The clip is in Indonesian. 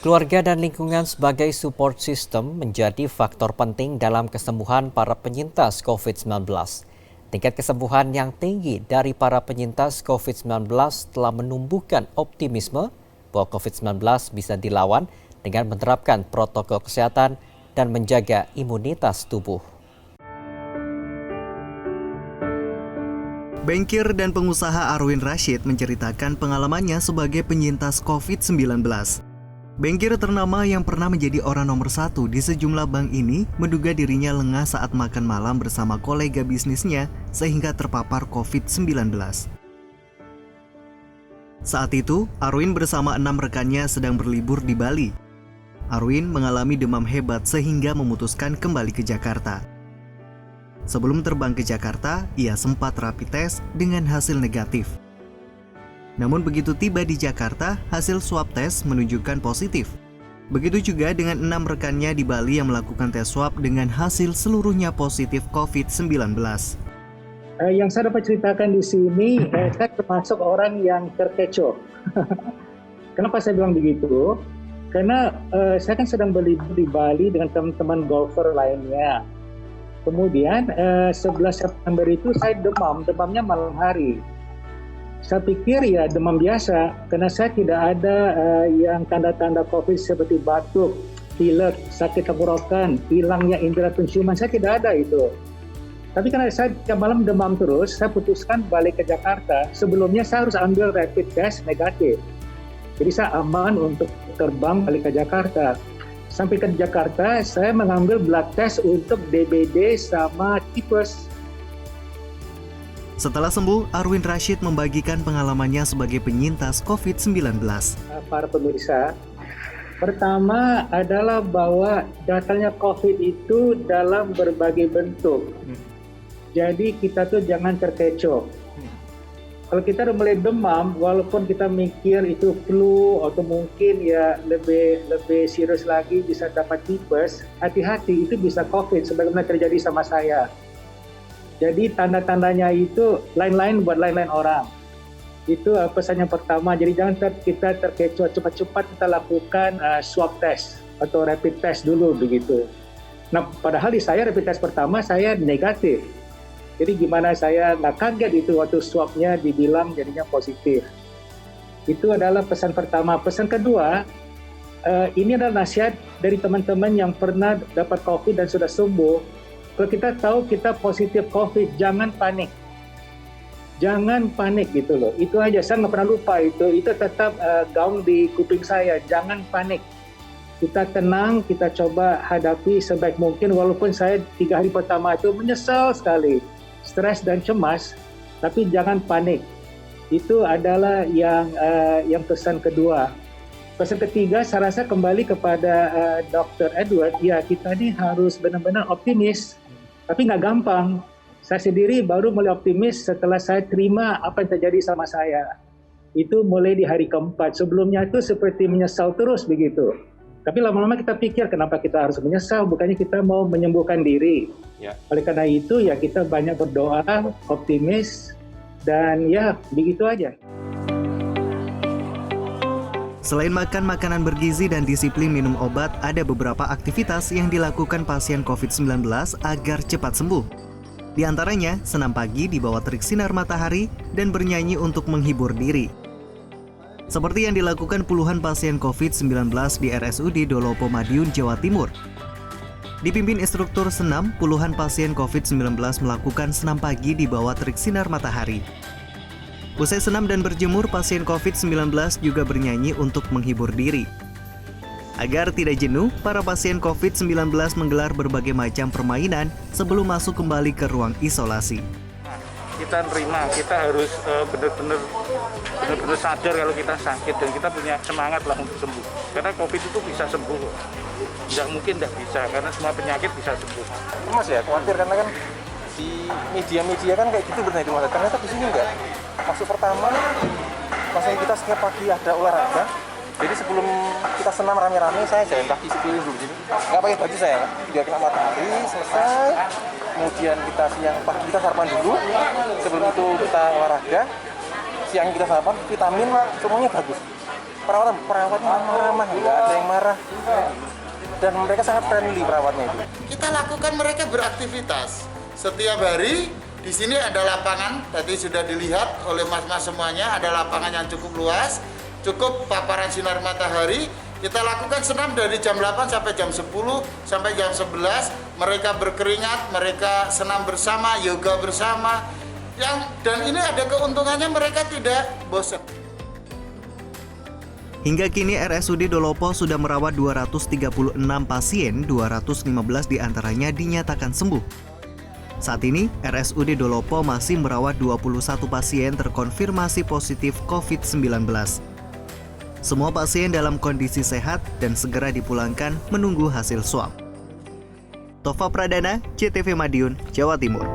Keluarga dan lingkungan sebagai support system menjadi faktor penting dalam kesembuhan para penyintas COVID-19. Tingkat kesembuhan yang tinggi dari para penyintas COVID-19 telah menumbuhkan optimisme bahwa COVID-19 bisa dilawan dengan menerapkan protokol kesehatan dan menjaga imunitas tubuh. Bankir dan pengusaha Arwin Rashid menceritakan pengalamannya sebagai penyintas COVID-19. Bankir ternama yang pernah menjadi orang nomor 1 di sejumlah bank ini menduga dirinya lengah saat makan malam bersama kolega bisnisnya sehingga terpapar COVID-19. Saat itu, Arwin bersama 6 rekannya sedang berlibur di Bali. Arwin mengalami demam hebat sehingga memutuskan kembali ke Jakarta. Sebelum terbang ke Jakarta, ia sempat rapid test dengan hasil negatif. Namun begitu tiba di Jakarta, hasil swab test menunjukkan positif. Begitu juga dengan 6 rekannya di Bali yang melakukan tes swab dengan hasil seluruhnya positif COVID-19. Yang saya dapat ceritakan di sini, saya termasuk orang yang terkecoh. Kenapa saya bilang begitu? Karena saya kan sedang berlibur di Bali dengan teman-teman golfer lainnya. Kemudian 11 September itu saya demamnya malam hari. Saya pikir ya demam biasa, karena saya tidak ada yang tanda-tanda COVID seperti batuk, pilek, sakit tenggorokan, hilangnya indera penciuman, saya tidak ada itu. Tapi karena saya tiap malam demam terus, saya putuskan balik ke Jakarta. Sebelumnya saya harus ambil rapid test negatif. Jadi saya aman untuk terbang balik ke Jakarta. Sampai ke Jakarta, saya mengambil blood test untuk DBD sama tipes. Setelah sembuh, Arwin Rashid membagikan pengalamannya sebagai penyintas COVID-19. Para pemirsa, pertama adalah bahwa datangnya COVID itu dalam berbagai bentuk. Jadi kita tuh jangan terkecoh. Kalau kita udah mulai demam, walaupun kita mikir itu flu atau mungkin ya lebih serius lagi bisa dapat tipes, hati-hati itu bisa COVID sebagaimana terjadi sama saya. Jadi tanda-tandanya itu lain-lain buat lain-lain orang. Itu pesan yang pertama. Jadi jangan kita terkecoh, cepat-cepat kita lakukan swab test atau rapid test dulu begitu. Nah, padahal di saya rapid test pertama saya negatif. Jadi gimana saya nggak kaget itu waktu swabnya dibilang jadinya positif. Itu adalah pesan pertama. Pesan kedua, ini adalah nasihat dari teman-teman yang pernah dapat COVID dan sudah sembuh. Kalau kita tahu kita positif COVID, jangan panik. Jangan panik gitu loh. Itu aja, saya nggak pernah lupa itu. Itu tetap gaung di kuping saya, jangan panik. Kita tenang, kita coba hadapi sebaik mungkin. Walaupun saya 3 hari pertama itu menyesal sekali. Stres dan cemas, tapi jangan panik. Itu adalah yang pesan kedua. Pesan ketiga, saya rasa kembali kepada Dr. Edward, ya kita ini harus benar-benar optimis, tapi nggak gampang. Saya sendiri baru mulai optimis setelah saya terima apa yang terjadi sama saya. Itu mulai di hari keempat. Sebelumnya itu seperti menyesal terus begitu. Tapi lama-lama kita pikir kenapa kita harus menyesal, bukannya kita mau menyembuhkan diri. Ya. Oleh karena itu ya kita banyak berdoa, optimis, dan ya begitu aja. Selain makan makanan bergizi dan disiplin minum obat, ada beberapa aktivitas yang dilakukan pasien COVID-19 agar cepat sembuh. Di antaranya, senam pagi di bawah terik sinar matahari dan bernyanyi untuk menghibur diri. Seperti yang dilakukan puluhan pasien COVID-19 di RSUD Dolopo Madiun, Jawa Timur. Dipimpin instruktur senam, puluhan pasien COVID-19 melakukan senam pagi di bawah terik sinar matahari. Usai senam dan berjemur, pasien COVID-19 juga bernyanyi untuk menghibur diri. Agar tidak jenuh, para pasien COVID-19 menggelar berbagai macam permainan sebelum masuk kembali ke ruang isolasi. Kita nerima, kita harus benar-benar sadar kalau kita sakit dan kita punya semangat lah untuk sembuh. Karena COVID itu bisa sembuh. Tidak mungkin tidak bisa, karena semua penyakit bisa sembuh. Mas ya, khawatir karena kan di media-media kan kayak gitu berita di mana, ternyata di sini enggak. Maksud pertama, pasien kita setiap pagi ada olahraga. Jadi sebelum kita senam rame-rame, saya jalan kaki sekeliling dulu sini. Nggak pakai baju saya, biar kena matahari, selesai. Kemudian kita siang pagi kita sarapan dulu. Sebelum itu kita olahraga. Siang kita sarapan, vitamin semuanya bagus. perawatnya ramah, nggak ada yang marah, dan mereka sangat friendly perawatnya itu. Kita lakukan mereka beraktivitas setiap hari. Di sini ada lapangan, tadi sudah dilihat oleh mas-mas semuanya, ada lapangan yang cukup luas, cukup paparan sinar matahari. Kita lakukan senam dari jam 8 sampai jam 10 sampai jam 11. Mereka berkeringat, mereka senam bersama, yoga bersama. Dan ini ada keuntungannya, mereka tidak bosan. Hingga kini RSUD Dolopo sudah merawat 236 pasien, 215 diantaranya dinyatakan sembuh. Saat ini, RSUD Dolopo masih merawat 21 pasien terkonfirmasi positif COVID-19. Semua pasien dalam kondisi sehat dan segera dipulangkan menunggu hasil swab. Tova Pradana, CTV Madiun, Jawa Timur.